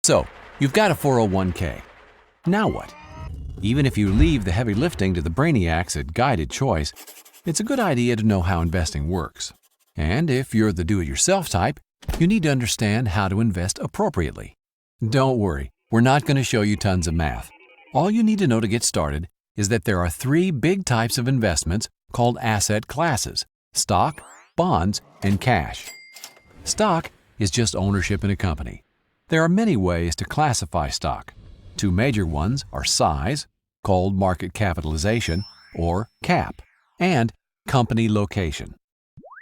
So, you've got a 401k. Now what? Even if you leave the heavy lifting to the brainiacs at Guided Choice, it's a good idea to know how investing works. And if you're the do-it-yourself type, you need to understand how to invest appropriately. Don't worry, we're not going to show you tons of math. All you need to know to get started is that there are three big types of investments called asset classes: stock, bonds, and cash. Stock is just ownership in a company. There are many ways to classify stock. Two major ones are size, called market capitalization, or CAP, and company location.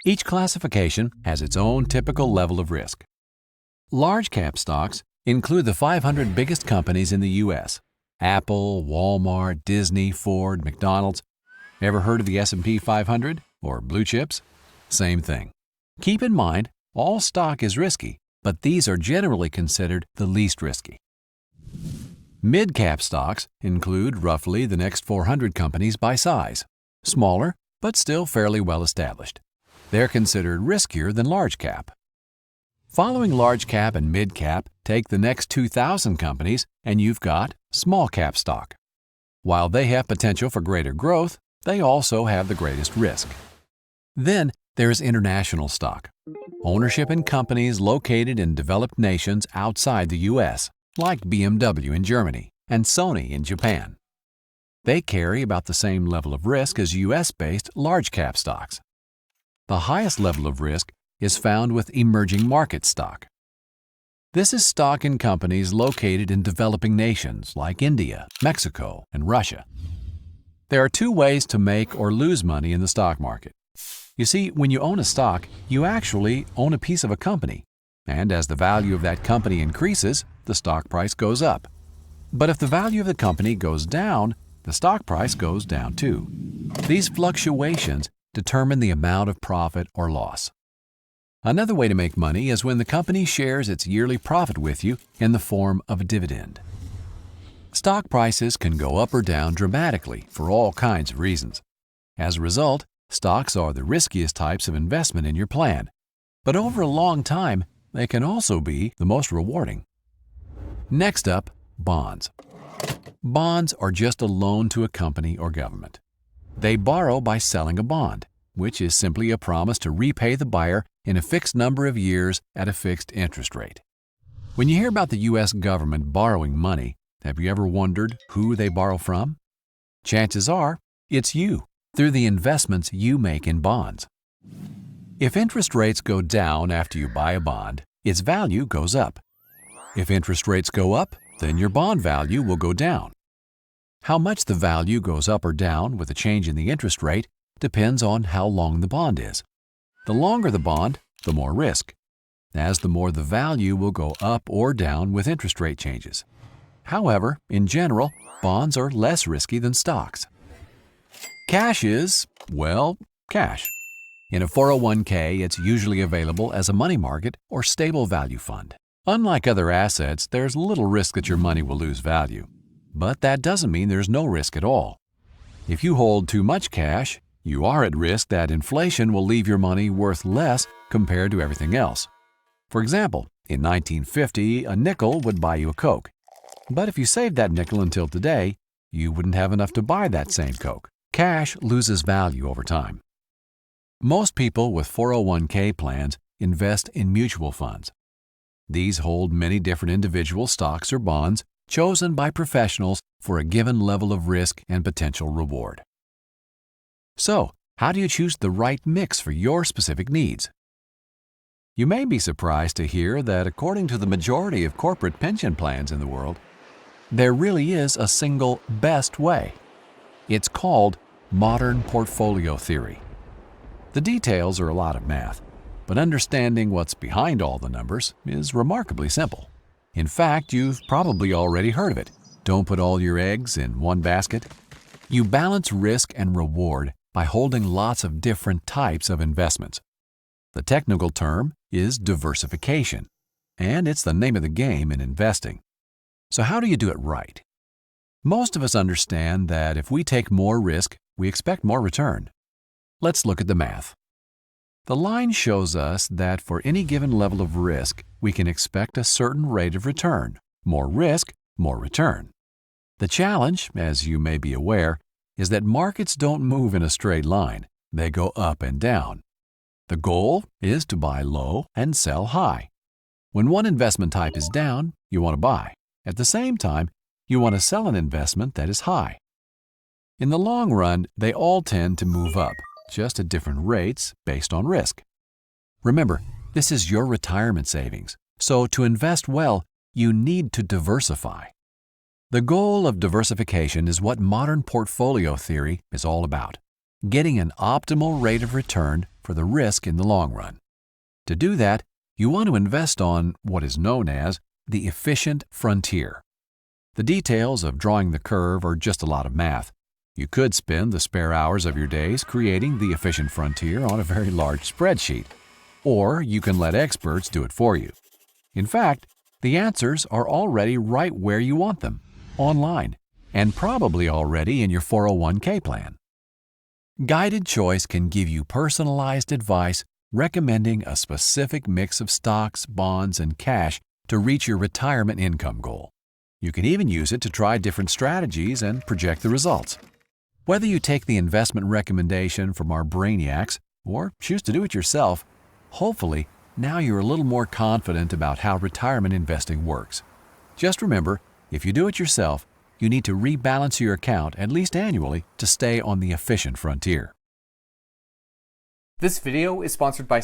Each classification has its own typical level of risk. Large cap stocks include the 500 biggest companies in the U.S. Apple, Walmart, Disney, Ford, McDonald's. Ever heard of the S&P 500 or blue chips? Same thing. Keep in mind, all stock is risky, but these are generally considered the least risky. Mid-cap stocks include roughly the next 400 companies by size, smaller but still fairly well established. They're considered riskier than large cap. Following large cap and mid cap, take the next 2,000 companies and you've got small cap stock. While they have potential for greater growth, they also have the greatest risk. Then there's international stock, ownership in companies located in developed nations outside the U.S., like BMW in Germany and Sony in Japan. They carry about the same level of risk as U.S.-based large cap stocks. The highest level of risk is found with emerging market stock. This is stock in companies located in developing nations like India, Mexico, and Russia. There are two ways to make or lose money in the stock market. You see, when you own a stock, you actually own a piece of a company, and as the value of that company increases, the stock price goes up. But if the value of the company goes down, the stock price goes down too. These fluctuations determine the amount of profit or loss. Another way to make money is when the company shares its yearly profit with you in the form of a dividend. Stock prices can go up or down dramatically for all kinds of reasons. As a result, stocks are the riskiest types of investment in your plan, but over a long time, they can also be the most rewarding. Next up, bonds. Bonds are just a loan to a company or government. They borrow by selling a bond, which is simply a promise to repay the buyer in a fixed number of years at a fixed interest rate. When you hear about the U.S. government borrowing money, have you ever wondered who they borrow from? Chances are, it's you, through the investments you make in bonds. If interest rates go down after you buy a bond, its value goes up. If interest rates go up, then your bond value will go down. How much the value goes up or down with a change in the interest rate depends on how long the bond is. The longer the bond, the more risk, as the more the value will go up or down with interest rate changes. However, in general, bonds are less risky than stocks. Cash is, well, cash. In a 401k, it's usually available as a money market or stable value fund. Unlike other assets, there's little risk that your money will lose value. But that doesn't mean there's no risk at all. If you hold too much cash, you are at risk that inflation will leave your money worth less compared to everything else. For example, in 1950, a nickel would buy you a Coke. But if you saved that nickel until today, you wouldn't have enough to buy that same Coke. Cash loses value over time. Most people with 401k plans invest in mutual funds. These hold many different individual stocks or bonds chosen by professionals for a given level of risk and potential reward. So, how do you choose the right mix for your specific needs? You may be surprised to hear that according to the majority of corporate pension plans in the world, there really is a single best way. It's called modern portfolio theory. The details are a lot of math, but understanding what's behind all the numbers is remarkably simple. In fact, you've probably already heard of it. Don't put all your eggs in one basket. You balance risk and reward by holding lots of different types of investments. The technical term is diversification, and it's the name of the game in investing. So how do you do it right? Most of us understand that if we take more risk, we expect more return. Let's look at the math. The line shows us that for any given level of risk, we can expect a certain rate of return, More risk, more return. The challenge, as you may be aware, is that markets don't move in a straight line. They go up and down. The goal is to buy low and sell high. When one investment type is down, you want to buy. At the same time, you want to sell an investment that is high. In the long run, they all tend to move up, just at different rates based on risk. Remember, this is your retirement savings, so to invest well, you need to diversify. The goal of diversification is what modern portfolio theory is all about, getting an optimal rate of return for the risk in the long run. To do that, you want to invest on what is known as the efficient frontier. The details of drawing the curve are just a lot of math. You could spend the spare hours of your days creating the efficient frontier on a very large spreadsheet, or you can let experts do it for you. In fact, the answers are already right where you want them, online, and probably already in your 401k plan. Guided Choice can give you personalized advice recommending a specific mix of stocks, bonds, and cash to reach your retirement income goal. You can even use it to try different strategies and project the results. Whether you take the investment recommendation from our brainiacs or choose to do it yourself, hopefully now you're a little more confident about how retirement investing works. Just remember, if you do it yourself, you need to rebalance your account at least annually to stay on the efficient frontier. This video is sponsored by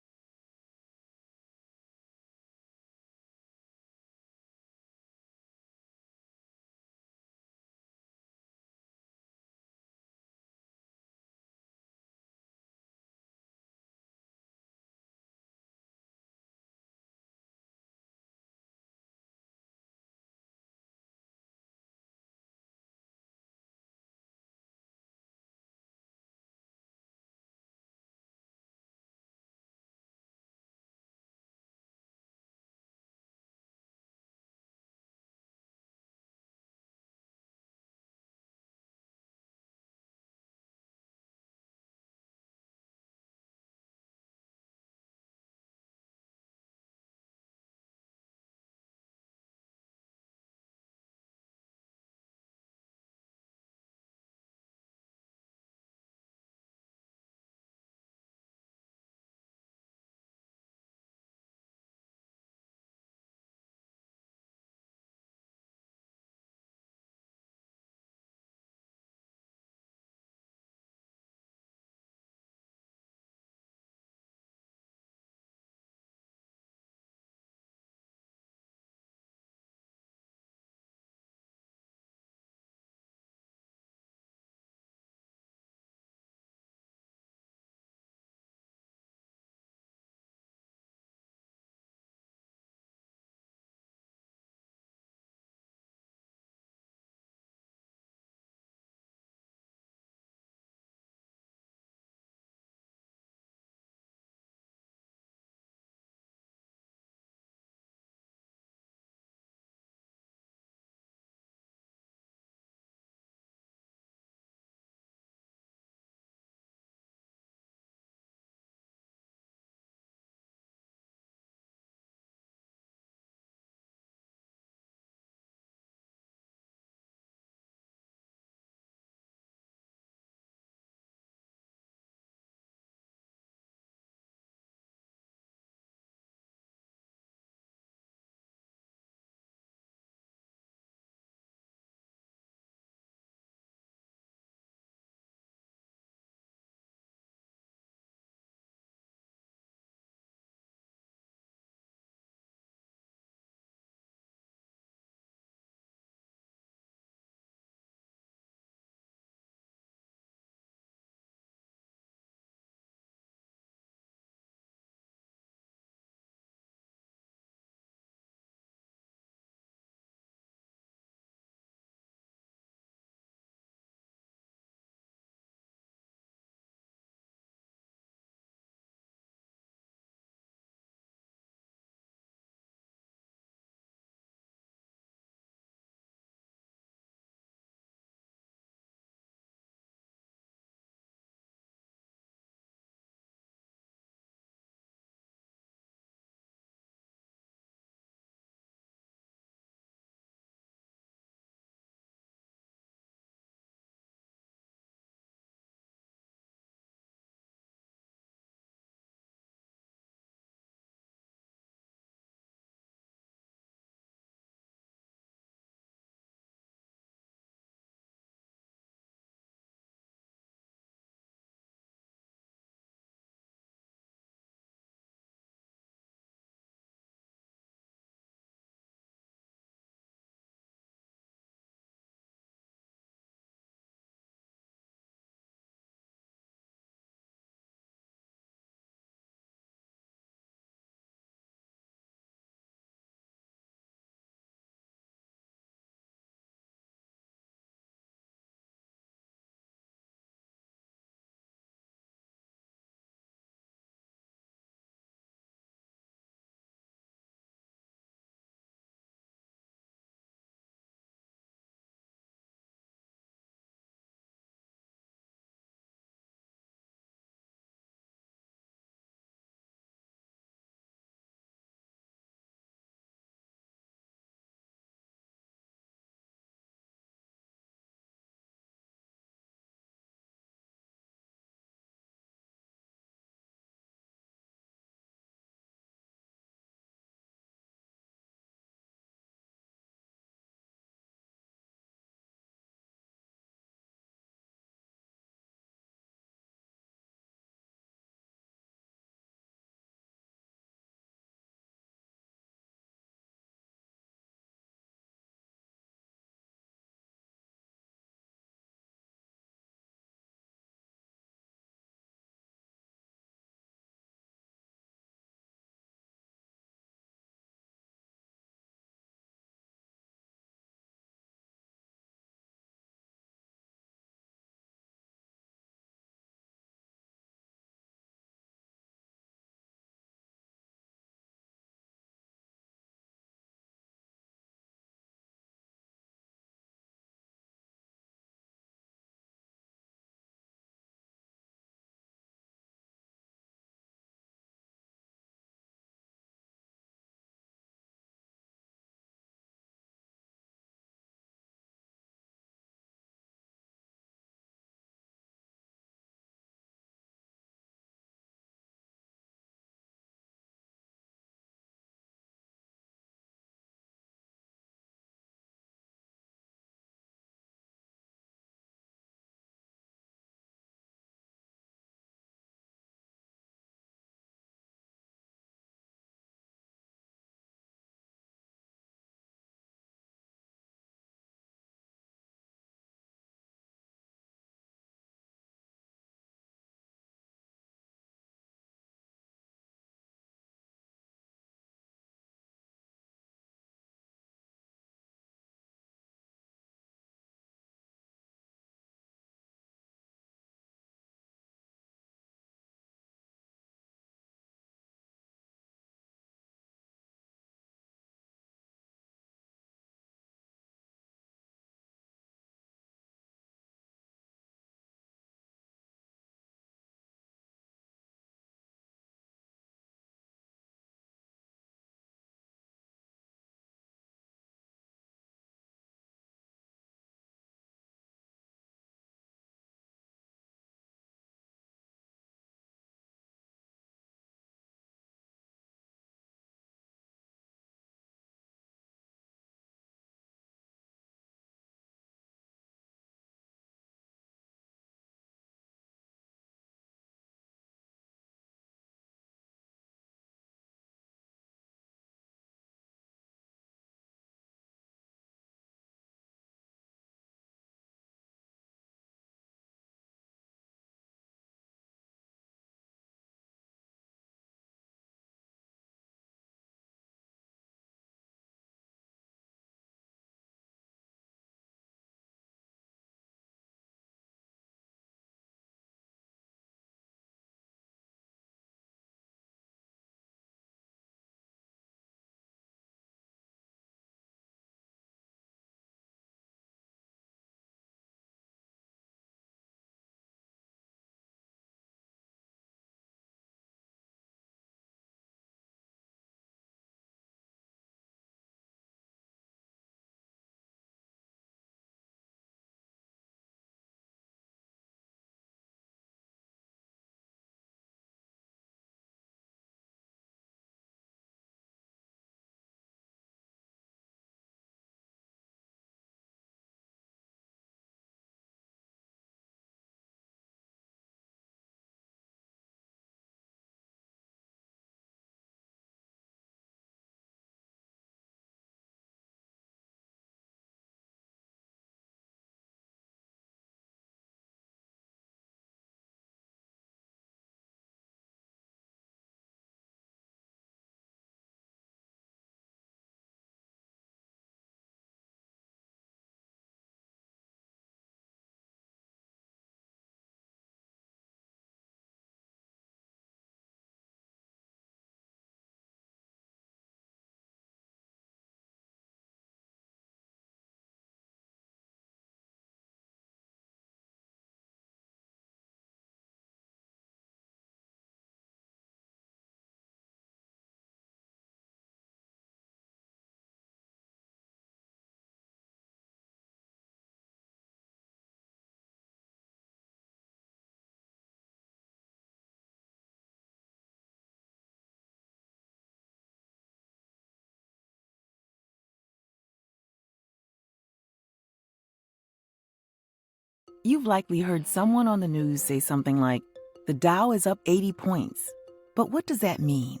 You've likely heard someone on the news say something like, "The Dow is up 80 points." But what does that mean?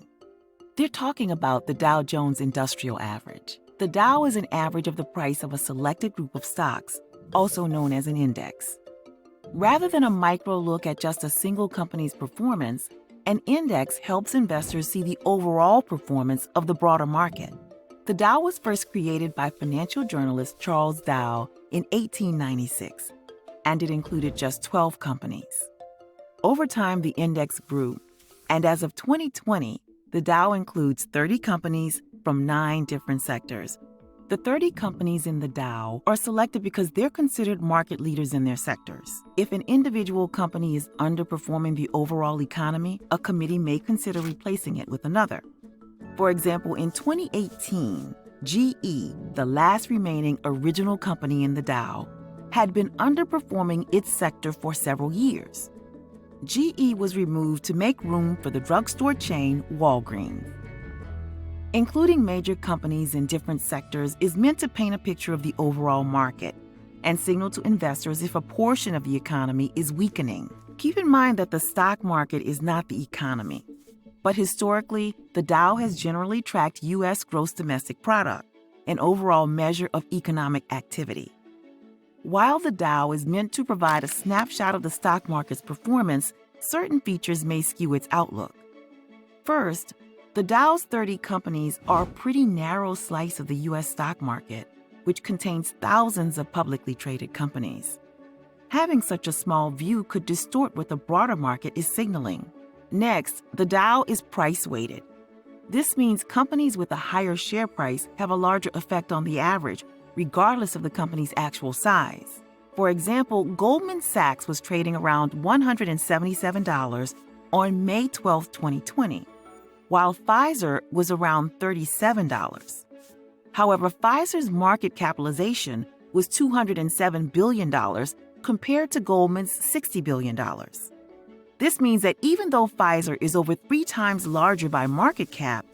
They're talking about the Dow Jones Industrial Average. The Dow is an average of the price of a selected group of stocks, also known as an index. Rather than a micro look at just a single company's performance, an index helps investors see the overall performance of the broader market. The Dow was first created by financial journalist Charles Dow in 1896, and it included just 12 companies. Over time, the index grew, and as of 2020, the Dow includes 30 companies from 9 different sectors. The 30 companies in the Dow are selected because they're considered market leaders in their sectors. If an individual company is underperforming the overall economy, a committee may consider replacing it with another. For example, in 2018, GE, the last remaining original company in the Dow, had been underperforming its sector for several years. GE was removed to make room for the drugstore chain Walgreens. Including major companies in different sectors is meant to paint a picture of the overall market and signal to investors if a portion of the economy is weakening. Keep in mind that the stock market is not the economy, but historically, the Dow has generally tracked U.S. gross domestic product, an overall measure of economic activity. While the Dow is meant to provide a snapshot of the stock market's performance, certain features may skew its outlook. First, the Dow's 30 companies are a pretty narrow slice of the U.S. stock market, which contains thousands of publicly traded companies. Having such a small view could distort what the broader market is signaling. Next, the Dow is price-weighted. This means companies with a higher share price have a larger effect on the average, regardless of the company's actual size. For example, Goldman Sachs was trading around $177 on May 12, 2020, while Pfizer was around $37. However, Pfizer's market capitalization was $207 billion compared to Goldman's $60 billion. This means that even though Pfizer is over 3 times larger by market cap,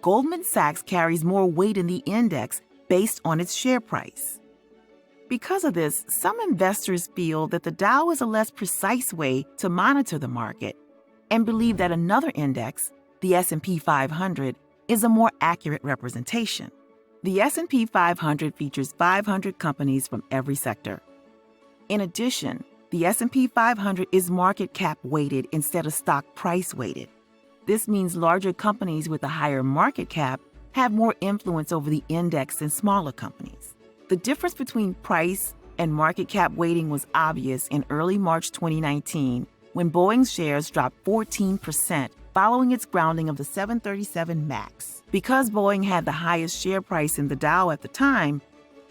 Goldman Sachs carries more weight in the index based on its share price. Because of this, some investors feel that the Dow is a less precise way to monitor the market and believe that another index, the S&P 500, is a more accurate representation. The S&P 500 features 500 companies from every sector. In addition, the S&P 500 is market cap weighted instead of stock price weighted. This means larger companies with a higher market cap have more influence over the index than smaller companies. The difference between price and market cap weighting was obvious in early March 2019 when Boeing's shares dropped 14% following its grounding of the 737 MAX. Because Boeing had the highest share price in the Dow at the time,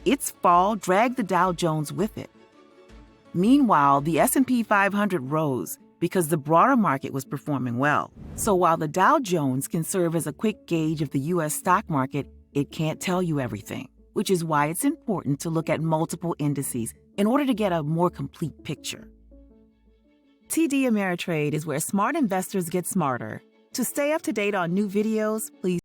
its fall dragged the Dow Jones with it. Meanwhile, the S&P 500 rose because the broader market was performing well. So while the Dow Jones can serve as a quick gauge of the U.S. stock market, it can't tell you everything, which is why it's important to look at multiple indices in order to get a more complete picture. TD Ameritrade is where smart investors get smarter. To stay up to date on new videos, please